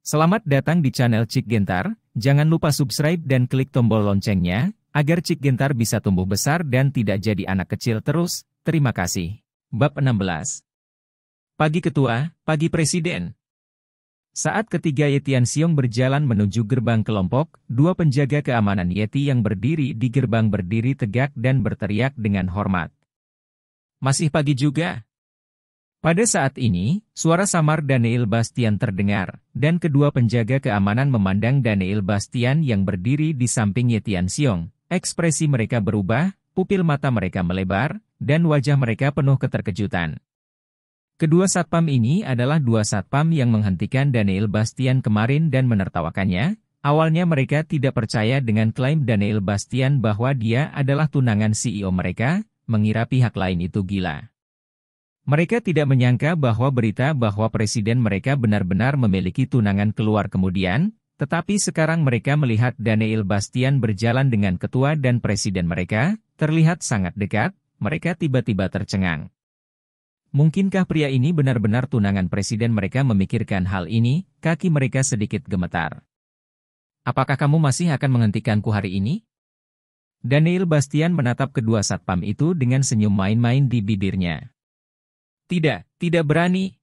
Selamat datang di channel Cik Gentar, jangan lupa subscribe dan klik tombol loncengnya, agar Cik Gentar bisa tumbuh besar dan tidak jadi anak kecil terus, terima kasih. Bab 16. Pagi Ketua, Pagi Presiden. Saat ketiga Ye Tianxiong berjalan menuju gerbang kelompok, dua penjaga keamanan Yeti yang berdiri di gerbang berdiri tegak dan berteriak dengan hormat. Masih pagi juga? Pada saat ini, suara samar Daniel Bastian terdengar, dan kedua penjaga keamanan memandang Daniel Bastian yang berdiri di samping Ye Tianxiong. Ekspresi mereka berubah, pupil mata mereka melebar, dan wajah mereka penuh keterkejutan. Kedua satpam ini adalah dua satpam yang menghentikan Daniel Bastian kemarin dan menertawakannya. Awalnya mereka tidak percaya dengan klaim Daniel Bastian bahwa dia adalah tunangan CEO mereka, mengira pihak lain itu gila. Mereka tidak menyangka bahwa berita bahwa presiden mereka benar-benar memiliki tunangan keluar kemudian, tetapi sekarang mereka melihat Daniel Bastian berjalan dengan ketua dan presiden mereka, terlihat sangat dekat, mereka tiba-tiba tercengang. Mungkinkah pria ini benar-benar tunangan presiden mereka memikirkan hal ini, kaki mereka sedikit gemetar. Apakah kamu masih akan menghentikanku hari ini? Daniel Bastian menatap kedua satpam itu dengan senyum main-main di bibirnya. Tidak berani.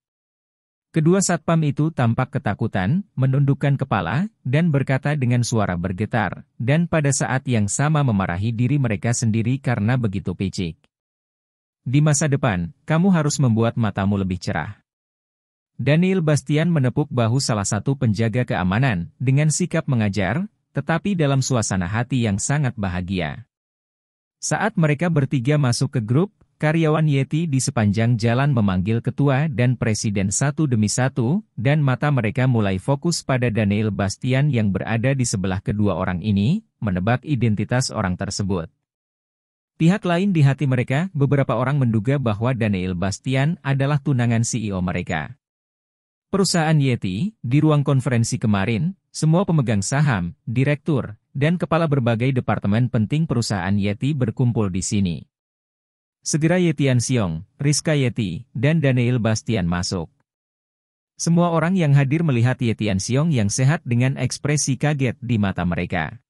Kedua satpam itu tampak ketakutan, menundukkan kepala, dan berkata dengan suara bergetar, dan pada saat yang sama memarahi diri mereka sendiri karena begitu picik. Di masa depan, kamu harus membuat matamu lebih cerah. Daniel Bastian menepuk bahu salah satu penjaga keamanan, dengan sikap mengajar, tetapi dalam suasana hati yang sangat bahagia. Saat mereka bertiga masuk ke grup, karyawan Yeti di sepanjang jalan memanggil ketua dan presiden satu demi satu, dan mata mereka mulai fokus pada Daniel Bastian yang berada di sebelah kedua orang ini, menebak identitas orang tersebut. Pihak lain di hati mereka, beberapa orang menduga bahwa Daniel Bastian adalah tunangan CEO mereka. Perusahaan Yeti, di ruang konferensi kemarin, semua pemegang saham, direktur, dan kepala berbagai departemen penting perusahaan Yeti berkumpul di sini. Segera Ye Tianxiong, Rizka Yeti, dan Daniel Bastian masuk. Semua orang yang hadir melihat Ye Tianxiong yang sehat dengan ekspresi kaget di mata mereka.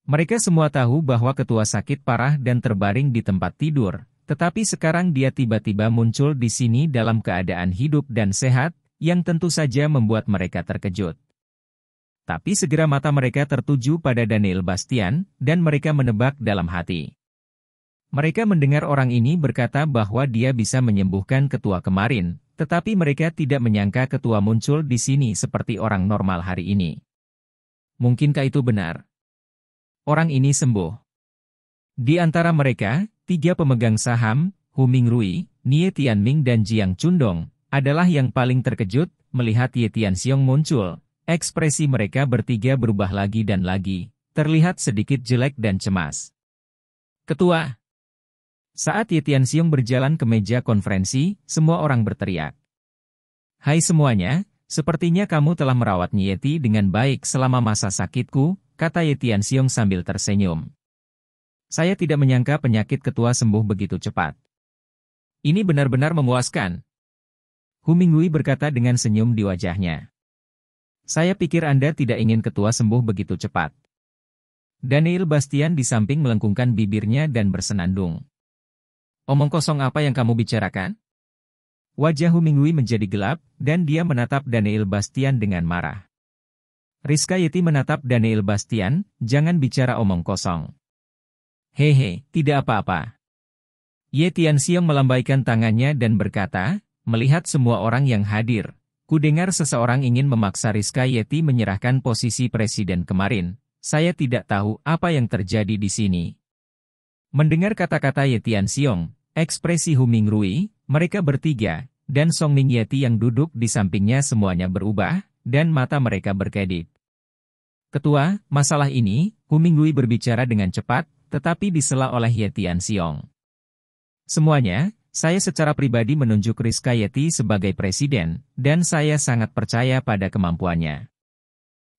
Mereka semua tahu bahwa ketua sakit parah dan terbaring di tempat tidur, tetapi sekarang dia tiba-tiba muncul di sini dalam keadaan hidup dan sehat, yang tentu saja membuat mereka terkejut. Tapi segera mata mereka tertuju pada Daniel Bastian, dan mereka menebak dalam hati. Mereka mendengar orang ini berkata bahwa dia bisa menyembuhkan ketua kemarin, tetapi mereka tidak menyangka ketua muncul di sini seperti orang normal hari ini. Mungkinkah itu benar? Orang ini sembuh. Di antara mereka, tiga pemegang saham, Hu Mingrui, Nie Tianming dan Jiang Chundong, adalah yang paling terkejut melihat Ye Tianxiong muncul. Ekspresi mereka bertiga berubah lagi dan lagi, terlihat sedikit jelek dan cemas. Ketua. Saat Ye Tianxiong berjalan ke meja konferensi, semua orang berteriak. Hai semuanya, sepertinya kamu telah merawat Yeti dengan baik selama masa sakitku, kata Ye Tianxiong sambil tersenyum. Saya tidak menyangka penyakit ketua sembuh begitu cepat. Ini benar-benar memuaskan. Hu Mingrui berkata dengan senyum di wajahnya. Saya pikir Anda tidak ingin ketua sembuh begitu cepat. Daniel Bastian di samping melengkungkan bibirnya dan bersenandung. Omong kosong apa yang kamu bicarakan? Wajah Hu Mingrui menjadi gelap, dan dia menatap Daniel Bastian dengan marah. Rizka Yeti menatap Daniel Bastian, jangan bicara omong kosong. Hehe, tidak apa-apa. Ye Tianxiong melambaikan tangannya dan berkata, melihat semua orang yang hadir, kudengar seseorang ingin memaksa Rizka Yeti menyerahkan posisi presiden kemarin. Saya tidak tahu apa yang terjadi di sini. Mendengar kata-kata Ye Tianxiong, ekspresi Hu Mingrui, mereka bertiga, dan Song Ming Yeti yang duduk di sampingnya semuanya berubah, dan mata mereka berkedip. Ketua, masalah ini, Hu Mingrui berbicara dengan cepat, tetapi disela oleh Ye Tianxiong. Semuanya, saya secara pribadi menunjuk Rizka Yeti sebagai presiden, dan saya sangat percaya pada kemampuannya.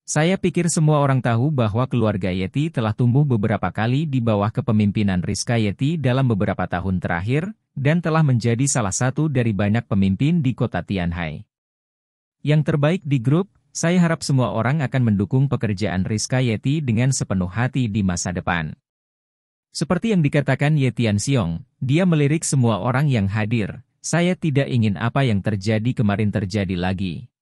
Saya pikir semua orang tahu bahwa keluarga Yeti telah tumbuh beberapa kali di bawah kepemimpinan Rizka Yeti dalam beberapa tahun terakhir, dan telah menjadi salah satu dari banyak pemimpin di kota Tianhai. Yang terbaik di grup, saya harap semua orang akan mendukung pekerjaan Rizka Yeti dengan sepenuh hati di masa depan. Seperti yang dikatakan Ye Tianxiong, dia melirik semua orang yang hadir, saya tidak ingin apa yang terjadi kemarin terjadi lagi.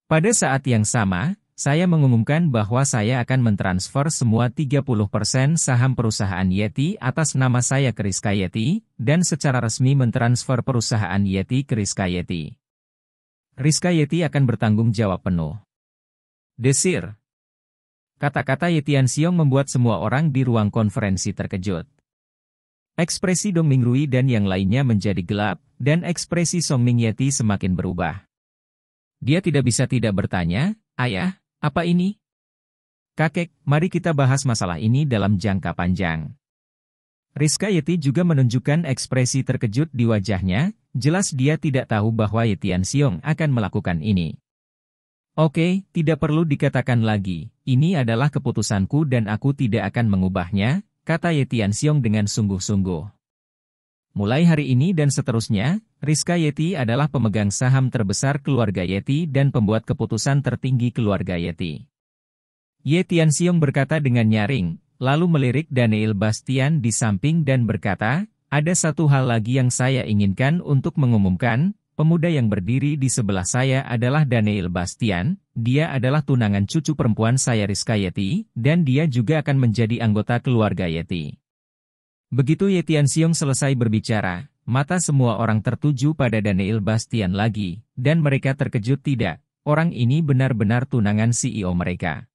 Pada saat yang sama, saya mengumumkan bahwa saya akan mentransfer semua 30% saham perusahaan Yeti atas nama saya ke Rizka Yeti, dan secara resmi mentransfer perusahaan Yeti ke Rizka Yeti. Rizka Yeti akan bertanggung jawab penuh. Desir. Kata-kata Ye Tianxiong membuat semua orang di ruang konferensi terkejut. Ekspresi Dong Mingrui dan yang lainnya menjadi gelap, dan ekspresi Song Ming Yeti semakin berubah. Dia tidak bisa tidak bertanya, "Ayah, apa ini?" "Kakek, mari kita bahas masalah ini dalam jangka panjang." Rizka Yeti juga menunjukkan ekspresi terkejut di wajahnya, jelas dia tidak tahu bahwa Ye Tianxiong akan melakukan ini. "Oke, tidak perlu dikatakan lagi, ini adalah keputusanku dan aku tidak akan mengubahnya," kata Ye Tianxiong dengan sungguh-sungguh. Mulai hari ini dan seterusnya, Rizka Yeti adalah pemegang saham terbesar keluarga Yeti dan pembuat keputusan tertinggi keluarga Yeti. Ye Tianxiong berkata dengan nyaring, lalu melirik Daniel Bastian di samping dan berkata, "Ada satu hal lagi yang saya inginkan untuk mengumumkan, pemuda yang berdiri di sebelah saya adalah Daniel Bastian, dia adalah tunangan cucu perempuan saya Rizka Yeti, dan dia juga akan menjadi anggota keluarga Yeti." Begitu Ye Tianxiong selesai berbicara, mata semua orang tertuju pada Daniel Bastian lagi, dan mereka terkejut tidak, orang ini benar-benar tunangan CEO mereka.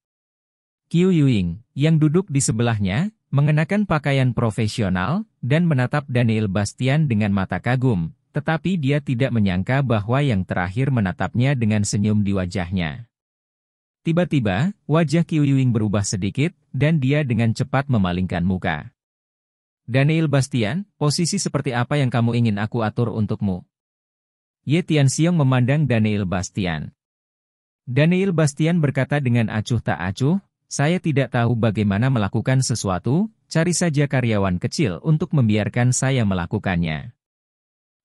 Qiu Yuing, yang duduk di sebelahnya, mengenakan pakaian profesional, dan menatap Daniel Bastian dengan mata kagum, tetapi dia tidak menyangka bahwa yang terakhir menatapnya dengan senyum di wajahnya. Tiba-tiba, wajah Qiu Yuing berubah sedikit, dan dia dengan cepat memalingkan muka. "Daniel Bastian, posisi seperti apa yang kamu ingin aku atur untukmu?" Ye Tianxiong memandang Daniel Bastian. Daniel Bastian berkata dengan acuh tak acuh, "Saya tidak tahu bagaimana melakukan sesuatu, cari saja karyawan kecil untuk membiarkan saya melakukannya."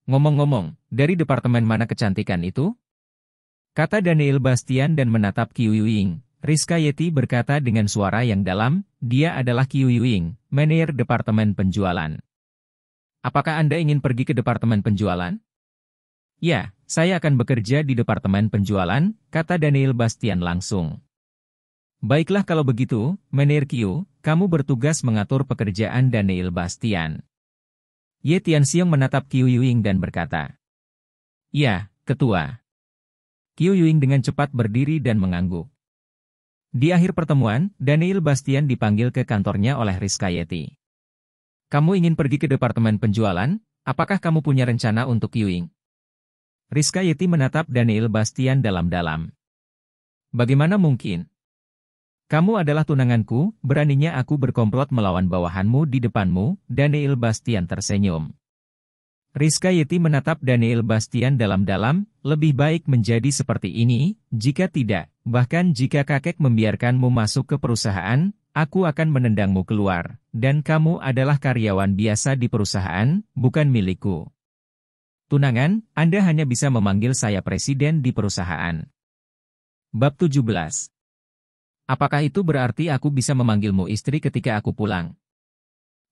"Ngomong-ngomong, dari departemen mana kecantikan itu?" kata Daniel Bastian dan menatap Qiu Yuing. Rizka Yeti berkata dengan suara yang dalam, "Dia adalah Qiu Yuing, manajer departemen penjualan." "Apakah Anda ingin pergi ke departemen penjualan?" "Ya, saya akan bekerja di departemen penjualan," kata Daniel Bastian langsung. "Baiklah kalau begitu, manajer Qiu, kamu bertugas mengatur pekerjaan Daniel Bastian." Ye Tianxiong menatap Qiu Yuing dan berkata, "Ya, ketua." Qiu Yuing dengan cepat berdiri dan mengangguk. Di akhir pertemuan, Daniel Bastian dipanggil ke kantornya oleh Rizka Yeti. "Kamu ingin pergi ke departemen penjualan? Apakah kamu punya rencana untuk Yuing?" Rizka Yeti menatap Daniel Bastian dalam-dalam. "Bagaimana mungkin? Kamu adalah tunanganku, beraninya aku berkomplot melawan bawahanmu di depanmu?" Daniel Bastian tersenyum. Rizka Yeti menatap Daniel Bastian dalam-dalam, "Lebih baik menjadi seperti ini, jika tidak, bahkan jika kakek membiarkanmu masuk ke perusahaan, aku akan menendangmu keluar, dan kamu adalah karyawan biasa di perusahaan, bukan milikku. Tunangan, Anda hanya bisa memanggil saya presiden di perusahaan." Bab 17. Apakah itu berarti aku bisa memanggilmu istri ketika aku pulang?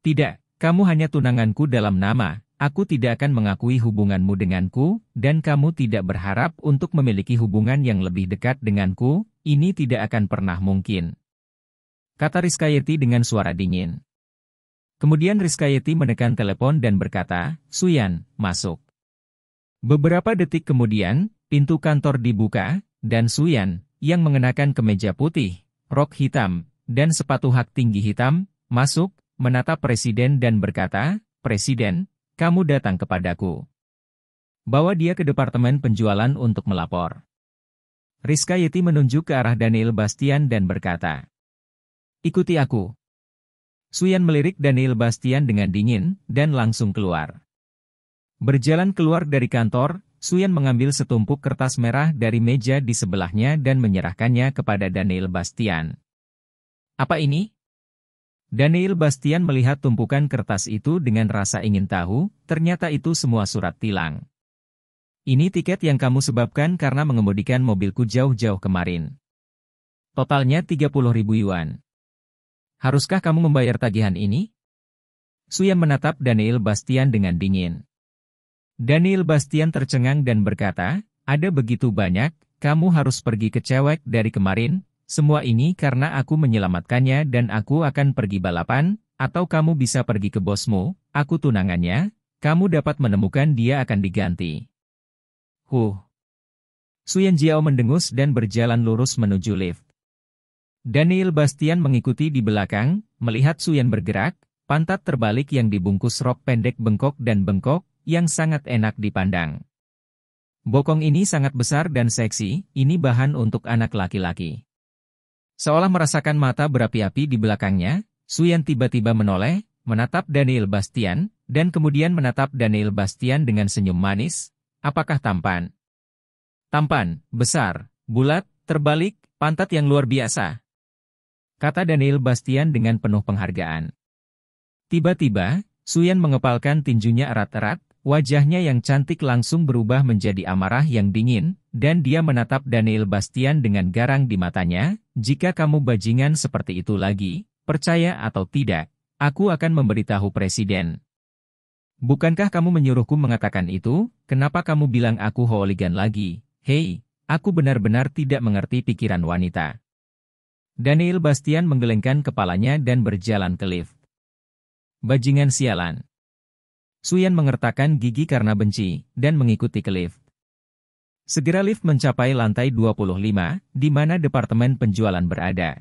Tidak, kamu hanya tunanganku dalam nama. Aku tidak akan mengakui hubunganmu denganku, dan kamu tidak berharap untuk memiliki hubungan yang lebih dekat denganku, ini tidak akan pernah mungkin. Kata Rizka Yeti dengan suara dingin. Kemudian Rizka Yeti menekan telepon dan berkata, "Suyan, masuk." Beberapa detik kemudian, pintu kantor dibuka, dan Suyan, yang mengenakan kemeja putih, rok hitam, dan sepatu hak tinggi hitam, masuk, menatap Presiden dan berkata, "Presiden, kamu datang kepadaku. Bawa dia ke departemen penjualan untuk melapor." Rizka Yeti menunjuk ke arah Daniel Bastian dan berkata, "Ikuti aku." Suyan melirik Daniel Bastian dengan dingin, dan langsung keluar. Berjalan keluar dari kantor, Suyan mengambil setumpuk kertas merah dari meja di sebelahnya dan menyerahkannya kepada Daniel Bastian. "Apa ini?" Daniel Bastian melihat tumpukan kertas itu dengan rasa ingin tahu, ternyata itu semua surat tilang. Ini tiket yang kamu sebabkan karena mengemudikan mobilku jauh-jauh kemarin. Totalnya 30.000 yuan. Haruskah kamu membayar tagihan ini? Suyan menatap Daniel Bastian dengan dingin. Daniel Bastian tercengang dan berkata, ada begitu banyak, kamu harus pergi ke cewek dari kemarin, semua ini karena aku menyelamatkannya dan aku akan pergi balapan, atau kamu bisa pergi ke bosmu, aku tunangannya, kamu dapat menemukan dia akan diganti. Suyan Jiao mendengus dan berjalan lurus menuju lift. Daniel Bastian mengikuti di belakang, melihat Suyan bergerak, pantat terbalik yang dibungkus rok pendek bengkok dan bengkok, yang sangat enak dipandang. Bokong ini sangat besar dan seksi, ini bahan untuk anak laki-laki. Seolah merasakan mata berapi-api di belakangnya, Suyan tiba-tiba menoleh, menatap Daniel Bastian, dan kemudian menatap Daniel Bastian dengan senyum manis. Apakah tampan? Tampan, besar, bulat, terbalik, pantat yang luar biasa, kata Daniel Bastian dengan penuh penghargaan. Tiba-tiba, Suyan mengepalkan tinjunya erat-erat, wajahnya yang cantik langsung berubah menjadi amarah yang dingin, dan dia menatap Daniel Bastian dengan garang di matanya, jika kamu bajingan seperti itu lagi, percaya atau tidak, aku akan memberitahu presiden. Bukankah kamu menyuruhku mengatakan itu? Kenapa kamu bilang aku hooligan lagi? Hei, aku benar-benar tidak mengerti pikiran wanita. Daniel Bastian menggelengkan kepalanya dan berjalan ke lift. Bajingan sialan. Suyan mengertakkan gigi karena benci, dan mengikuti ke lift. Segera lift mencapai lantai 25, di mana departemen penjualan berada.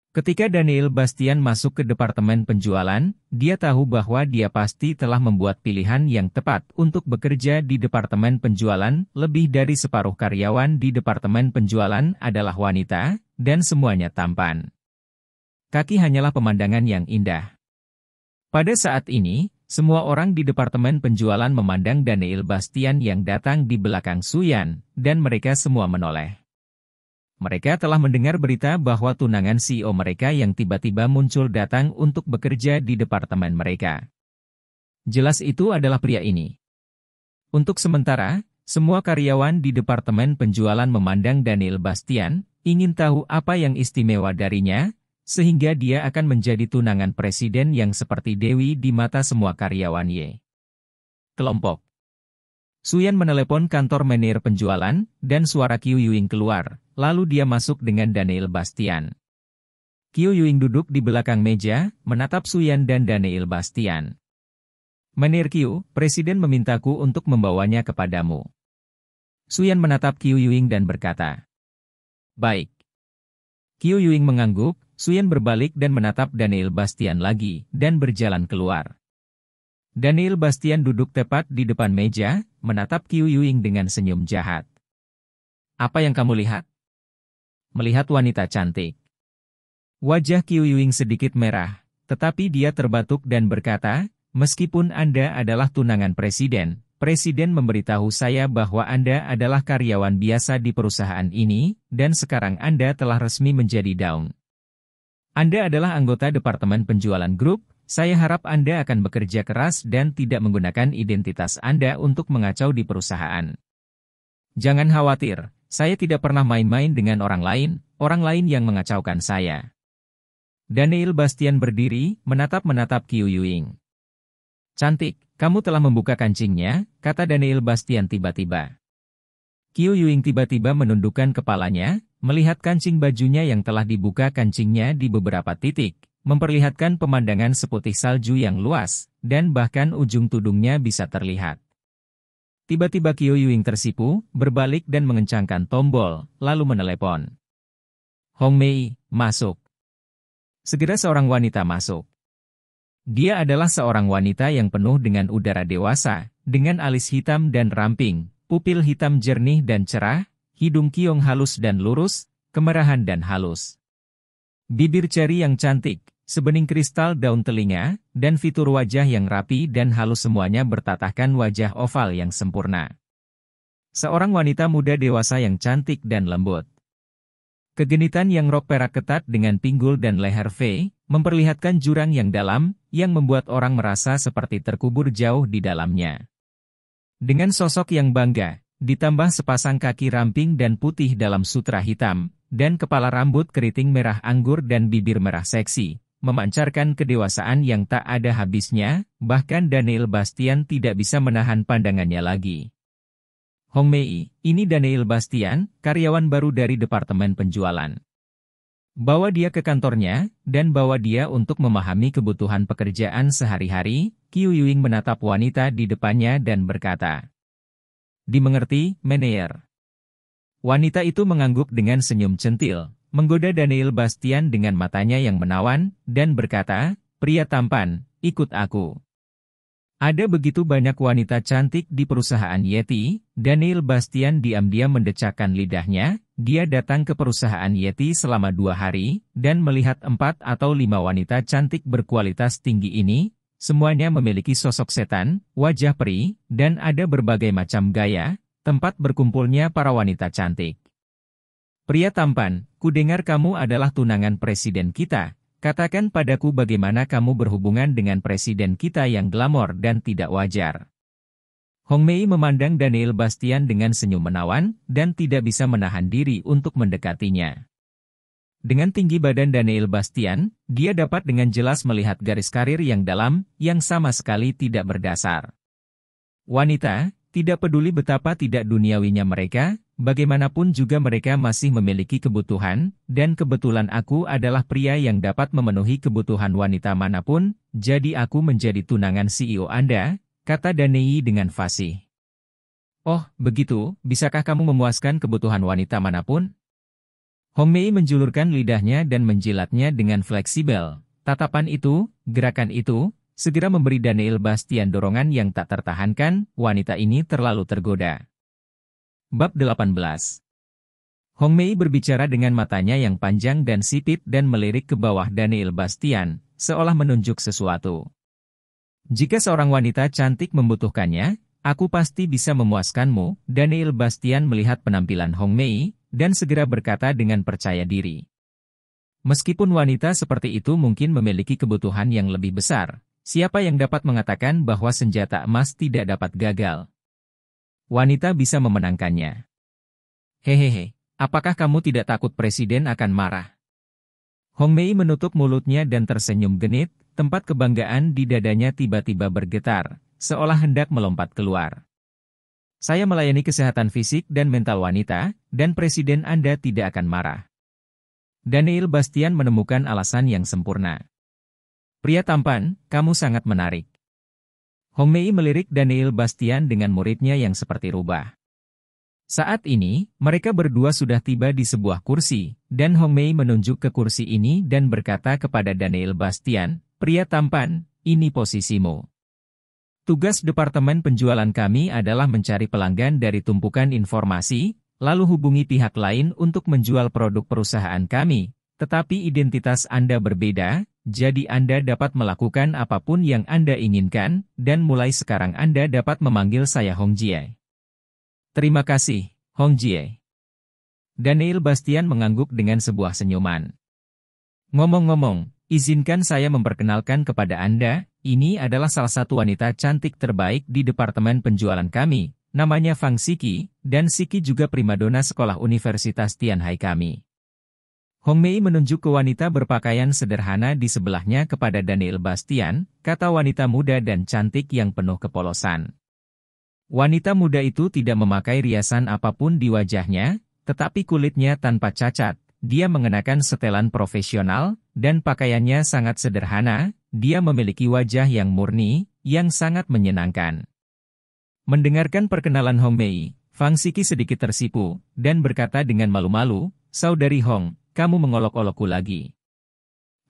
Ketika Daniel Bastian masuk ke departemen penjualan, dia tahu bahwa dia pasti telah membuat pilihan yang tepat untuk bekerja di departemen penjualan. Lebih dari separuh karyawan di departemen penjualan adalah wanita, dan semuanya tampan. Kaki hanyalah pemandangan yang indah. Pada saat ini, semua orang di departemen penjualan memandang Daniel Bastian yang datang di belakang Suyan, dan mereka semua menoleh. Mereka telah mendengar berita bahwa tunangan CEO mereka yang tiba-tiba muncul datang untuk bekerja di departemen mereka. Jelas itu adalah pria ini. Untuk sementara, semua karyawan di departemen penjualan memandang Daniel Bastian, ingin tahu apa yang istimewa darinya, sehingga dia akan menjadi tunangan presiden yang seperti Dewi di mata semua karyawan Y. Kelompok. Suyan menelepon kantor manajer penjualan, dan suara Qiu Yuing keluar, lalu dia masuk dengan Daniel Bastian. Qiu Yuing duduk di belakang meja, menatap Suyan dan Daniel Bastian. Manajer Qiu, presiden memintaku untuk membawanya kepadamu. Suyan menatap Qiu Yuing dan berkata, baik. Qiu Yuing mengangguk, Suyan berbalik dan menatap Daniel Bastian lagi, dan berjalan keluar. Daniel Bastian duduk tepat di depan meja, menatap Qiu Yuing dengan senyum jahat. Apa yang kamu lihat? Melihat wanita cantik. Wajah Qiu Yuing sedikit merah, tetapi dia terbatuk dan berkata, meskipun Anda adalah tunangan presiden, presiden memberitahu saya bahwa Anda adalah karyawan biasa di perusahaan ini, dan sekarang Anda telah resmi menjadi daun. Anda adalah anggota Departemen Penjualan Grup, saya harap Anda akan bekerja keras dan tidak menggunakan identitas Anda untuk mengacau di perusahaan. Jangan khawatir, saya tidak pernah main-main dengan orang lain yang mengacaukan saya. Daniel Bastian berdiri, menatap Qiu Yuing. Cantik, kamu telah membuka kancingnya, kata Daniel Bastian tiba-tiba. Qiu Yuing tiba-tiba menundukkan kepalanya, melihat kancing bajunya yang telah dibuka kancingnya di beberapa titik, memperlihatkan pemandangan seputih salju yang luas, dan bahkan ujung tudungnya bisa terlihat. Tiba-tiba Qiu Yuing tersipu, berbalik dan mengencangkan tombol, lalu menelepon. Hong Mei, masuk. Segera seorang wanita masuk. Dia adalah seorang wanita yang penuh dengan udara dewasa, dengan alis hitam dan ramping, pupil hitam jernih dan cerah, hidung kiong halus dan lurus, kemerahan dan halus. Bibir ceri yang cantik, sebening kristal daun telinga, dan fitur wajah yang rapi dan halus semuanya bertatahkan wajah oval yang sempurna. Seorang wanita muda dewasa yang cantik dan lembut. Kegenitan yang rok perak ketat dengan pinggul dan leher V, memperlihatkan jurang yang dalam, yang membuat orang merasa seperti terkubur jauh di dalamnya. Dengan sosok yang bangga, ditambah sepasang kaki ramping dan putih dalam sutra hitam, dan kepala rambut keriting merah anggur dan bibir merah seksi, memancarkan kedewasaan yang tak ada habisnya, bahkan Daniel Bastian tidak bisa menahan pandangannya lagi. Hong Mei, ini Daniel Bastian, karyawan baru dari Departemen Penjualan. Bawa dia ke kantornya, dan bawa dia untuk memahami kebutuhan pekerjaan sehari-hari. Qiu Yuing menatap wanita di depannya dan berkata, "Dimengerti, Meneer." Wanita itu mengangguk dengan senyum centil, menggoda Daniel Bastian dengan matanya yang menawan, dan berkata, "Pria tampan, ikut aku." Ada begitu banyak wanita cantik di perusahaan Yeti, Daniel Bastian diam-diam mendecakkan lidahnya. Dia datang ke perusahaan Yeti selama 2 hari, dan melihat 4 atau 5 wanita cantik berkualitas tinggi ini. Semuanya memiliki sosok setan, wajah peri, dan ada berbagai macam gaya, tempat berkumpulnya para wanita cantik. "Pria tampan, kudengar kamu adalah tunangan presiden kita. Katakan padaku bagaimana kamu berhubungan dengan presiden kita yang glamor dan tidak wajar." Hong Mei memandang Daniel Bastian dengan senyum menawan, dan tidak bisa menahan diri untuk mendekatinya. Dengan tinggi badan Daniel Bastian, dia dapat dengan jelas melihat garis karir yang dalam, yang sama sekali tidak berdasar. Wanita, tidak peduli betapa tidak duniawinya mereka, bagaimanapun juga mereka masih memiliki kebutuhan, dan kebetulan aku adalah pria yang dapat memenuhi kebutuhan wanita manapun, jadi aku menjadi tunangan CEO Anda, kata Danei dengan fasih. "Oh, begitu, bisakah kamu memuaskan kebutuhan wanita manapun?" Hong Mei menjulurkan lidahnya dan menjilatnya dengan fleksibel. Tatapan itu, gerakan itu, segera memberi Daniel Bastian dorongan yang tak tertahankan. Wanita ini terlalu tergoda. Bab 18. Hong Mei berbicara dengan matanya yang panjang dan sipit dan melirik ke bawah Daniel Bastian, seolah menunjuk sesuatu. "Jika seorang wanita cantik membutuhkannya, aku pasti bisa memuaskanmu." Daniel Bastian melihat penampilan Hong Mei, dan segera berkata dengan percaya diri. Meskipun wanita seperti itu mungkin memiliki kebutuhan yang lebih besar, siapa yang dapat mengatakan bahwa senjata emas tidak dapat gagal? Wanita bisa memenangkannya. "Hehehe, apakah kamu tidak takut presiden akan marah?" Hong Mei menutup mulutnya dan tersenyum genit, tempat kebanggaan di dadanya tiba-tiba bergetar, seolah hendak melompat keluar. "Saya melayani kesehatan fisik dan mental wanita, dan presiden Anda tidak akan marah." Daniel Bastian menemukan alasan yang sempurna. "Pria tampan, kamu sangat menarik." Hong Mei melirik Daniel Bastian dengan muridnya yang seperti rubah. Saat ini, mereka berdua sudah tiba di sebuah kursi, dan Hong Mei menunjuk ke kursi ini dan berkata kepada Daniel Bastian, "Pria tampan, ini posisimu. Tugas Departemen Penjualan kami adalah mencari pelanggan dari tumpukan informasi, lalu hubungi pihak lain untuk menjual produk perusahaan kami, tetapi identitas Anda berbeda, jadi Anda dapat melakukan apapun yang Anda inginkan, dan mulai sekarang Anda dapat memanggil saya Hong Jie." "Terima kasih, Hong Jie." Daniel Bastian mengangguk dengan sebuah senyuman. "Ngomong-ngomong, izinkan saya memperkenalkan kepada Anda, ini adalah salah satu wanita cantik terbaik di Departemen Penjualan kami, namanya Fang Siki, dan Siki juga primadona sekolah Universitas Tianhai kami." Hong Mei menunjuk ke wanita berpakaian sederhana di sebelahnya kepada Daniel Bastian, kata wanita muda dan cantik yang penuh kepolosan. Wanita muda itu tidak memakai riasan apapun di wajahnya, tetapi kulitnya tanpa cacat. Dia mengenakan setelan profesional, dan pakaiannya sangat sederhana. Dia memiliki wajah yang murni, yang sangat menyenangkan. Mendengarkan perkenalan Hong Mei, Fang Siki sedikit tersipu, dan berkata dengan malu-malu, "Saudari Hong, kamu mengolok-olokku lagi."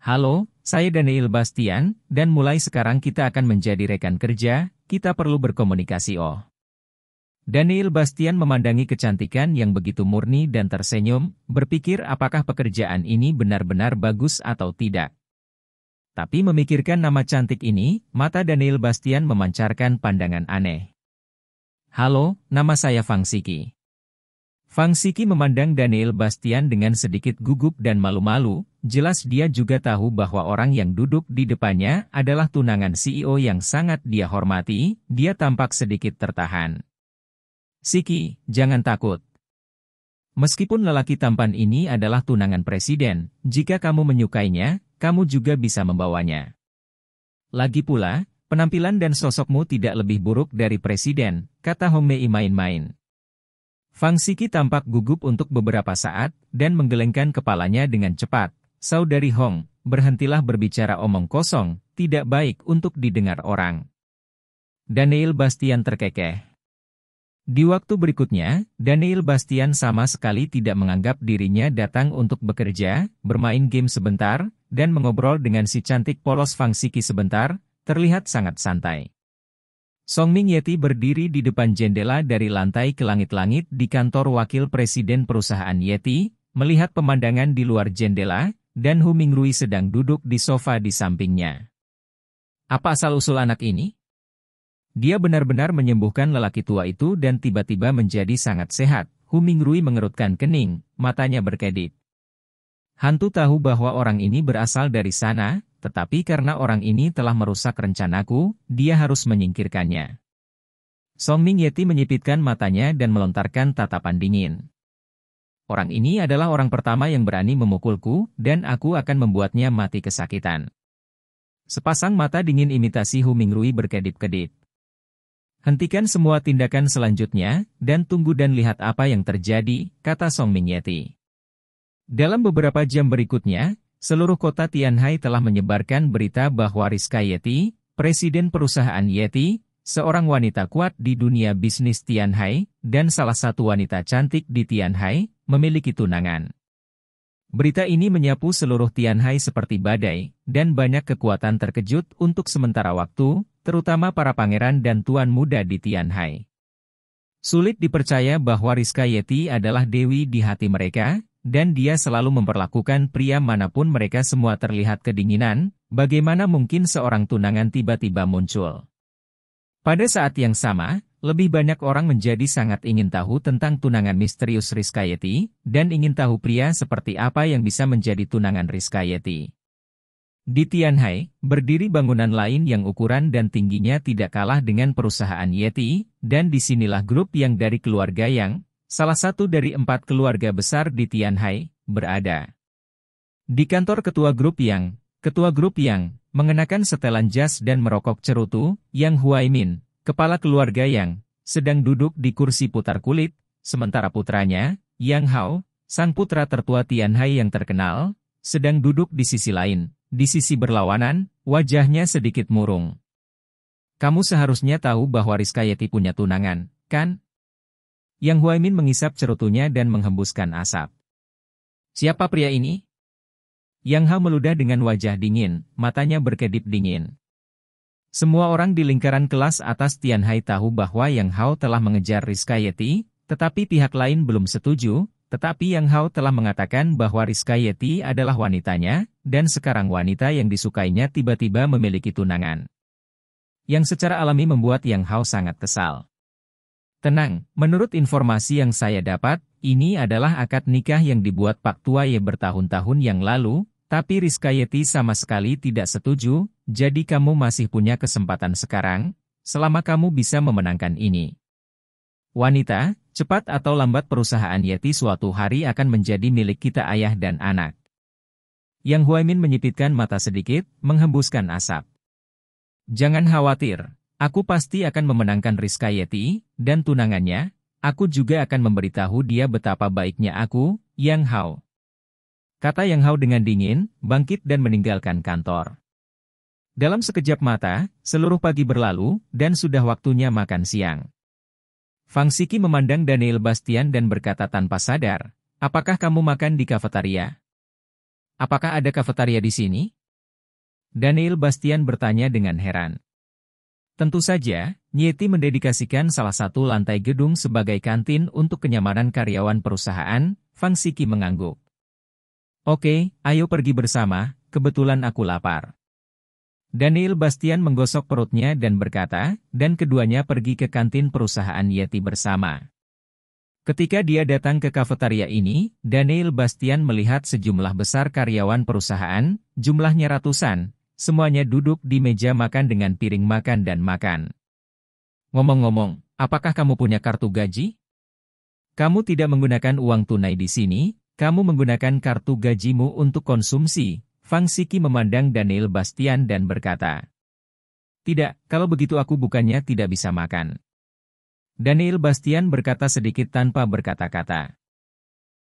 "Halo, saya Daniel Bastian, dan mulai sekarang kita akan menjadi rekan kerja, kita perlu berkomunikasi." Oh. Daniel Bastian memandangi kecantikan yang begitu murni dan tersenyum, berpikir apakah pekerjaan ini benar-benar bagus atau tidak. Tapi memikirkan nama cantik ini, mata Daniel Bastian memancarkan pandangan aneh. "Halo, nama saya Fang Siki." Fang Siki memandang Daniel Bastian dengan sedikit gugup dan malu-malu, jelas dia juga tahu bahwa orang yang duduk di depannya adalah tunangan CEO yang sangat dia hormati, dia tampak sedikit tertahan. Siki, jangan takut. Meskipun lelaki tampan ini adalah tunangan presiden, jika kamu menyukainya, kamu juga bisa membawanya. Lagi pula, penampilan dan sosokmu tidak lebih buruk dari presiden, kata Hong Mei main-main. Fang Siki tampak gugup untuk beberapa saat, dan menggelengkan kepalanya dengan cepat. Saudari Hong, berhentilah berbicara omong kosong, tidak baik untuk didengar orang. Daniel Bastian terkekeh. Di waktu berikutnya, Daniel Bastian sama sekali tidak menganggap dirinya datang untuk bekerja, bermain game sebentar, dan mengobrol dengan si cantik polos Fang Siki sebentar, terlihat sangat santai. Song Ming Yeti berdiri di depan jendela dari lantai ke langit-langit di kantor wakil presiden perusahaan Yeti, melihat pemandangan di luar jendela, dan Hu Mingrui sedang duduk di sofa di sampingnya. Apa asal-usul anak ini? Dia benar-benar menyembuhkan lelaki tua itu dan tiba-tiba menjadi sangat sehat. Hu Mingrui mengerutkan kening, matanya berkedip. Hantu tahu bahwa orang ini berasal dari sana, tetapi karena orang ini telah merusak rencanaku, dia harus menyingkirkannya. Song Ming Yeti menyipitkan matanya dan melontarkan tatapan dingin. Orang ini adalah orang pertama yang berani memukulku, dan aku akan membuatnya mati kesakitan. Sepasang mata dingin imitasi Hu Mingrui berkedip-kedip. Hentikan semua tindakan selanjutnya, dan tunggu dan lihat apa yang terjadi, kata Song Ming Yeti. Dalam beberapa jam berikutnya, seluruh kota Tianhai telah menyebarkan berita bahwa Rizka Yeti, presiden perusahaan Yeti, seorang wanita kuat di dunia bisnis Tianhai, dan salah satu wanita cantik di Tianhai, memiliki tunangan. Berita ini menyapu seluruh Tianhai seperti badai, dan banyak kekuatan terkejut untuk sementara waktu, terutama para pangeran dan tuan muda di Tianhai. Sulit dipercaya bahwa Rizka Yeti adalah dewi di hati mereka, dan dia selalu memperlakukan pria manapun mereka semua terlihat kedinginan, bagaimana mungkin seorang tunangan tiba-tiba muncul. Pada saat yang sama, lebih banyak orang menjadi sangat ingin tahu tentang tunangan misterius Rizka Yeti, dan ingin tahu pria seperti apa yang bisa menjadi tunangan Rizka Yeti. Di Tianhai, berdiri bangunan lain yang ukuran dan tingginya tidak kalah dengan perusahaan Yeti, dan disinilah grup yang dari keluarga yang, salah satu dari 4 keluarga besar di Tianhai, berada. Di kantor ketua grup yang, mengenakan setelan jas dan merokok cerutu, Yang Huaimin, kepala keluarga yang, sedang duduk di kursi putar kulit, sementara putranya, Yang Hao, sang putra tertua Tianhai yang terkenal, sedang duduk di sisi lain, di sisi berlawanan, wajahnya sedikit murung. Kamu seharusnya tahu bahwa Rizka Yeti punya tunangan, kan? Yang Huaimin mengisap cerutunya dan menghembuskan asap. Siapa pria ini? Yang Hao meludah dengan wajah dingin, matanya berkedip dingin. Semua orang di lingkaran kelas atas Tianhai tahu bahwa Yang Hao telah mengejar Rizka Yeti, tetapi pihak lain belum setuju, tetapi Yang Hao telah mengatakan bahwa Rizka Yeti adalah wanitanya, dan sekarang wanita yang disukainya tiba-tiba memiliki tunangan. Yang secara alami membuat Yang Hao sangat kesal. Tenang, menurut informasi yang saya dapat, ini adalah akad nikah yang dibuat Pak Tuaye bertahun-tahun yang lalu, tapi Rizka Yeti sama sekali tidak setuju, jadi kamu masih punya kesempatan sekarang, selama kamu bisa memenangkan ini. Wanita, cepat atau lambat perusahaan Yeti suatu hari akan menjadi milik kita ayah dan anak. Yang Huaimin menyipitkan mata sedikit, menghembuskan asap. Jangan khawatir. Aku pasti akan memenangkan Rizka Yeti, dan tunangannya, aku juga akan memberitahu dia betapa baiknya aku, Yang Hao. Kata Yang Hao dengan dingin, bangkit dan meninggalkan kantor. Dalam sekejap mata, seluruh pagi berlalu, dan sudah waktunya makan siang. Fang Siki memandang Daniel Bastian dan berkata tanpa sadar, apakah kamu makan di kafetaria? Apakah ada kafetaria di sini? Daniel Bastian bertanya dengan heran. Tentu saja, Yeti mendedikasikan salah satu lantai gedung sebagai kantin untuk kenyamanan karyawan perusahaan, Fang Siki mengangguk. Oke, ayo pergi bersama, kebetulan aku lapar. Daniel Bastian menggosok perutnya dan berkata, dan keduanya pergi ke kantin perusahaan Yeti bersama. Ketika dia datang ke kafetaria ini, Daniel Bastian melihat sejumlah besar karyawan perusahaan, jumlahnya ratusan, semuanya duduk di meja makan dengan piring makan dan makan. Ngomong-ngomong, apakah kamu punya kartu gaji? Kamu tidak menggunakan uang tunai di sini, kamu menggunakan kartu gajimu untuk konsumsi. Fang Siki memandang Daniel Bastian dan berkata, "Tidak, kalau begitu aku bukannya tidak bisa makan." Daniel Bastian berkata sedikit tanpa berkata-kata.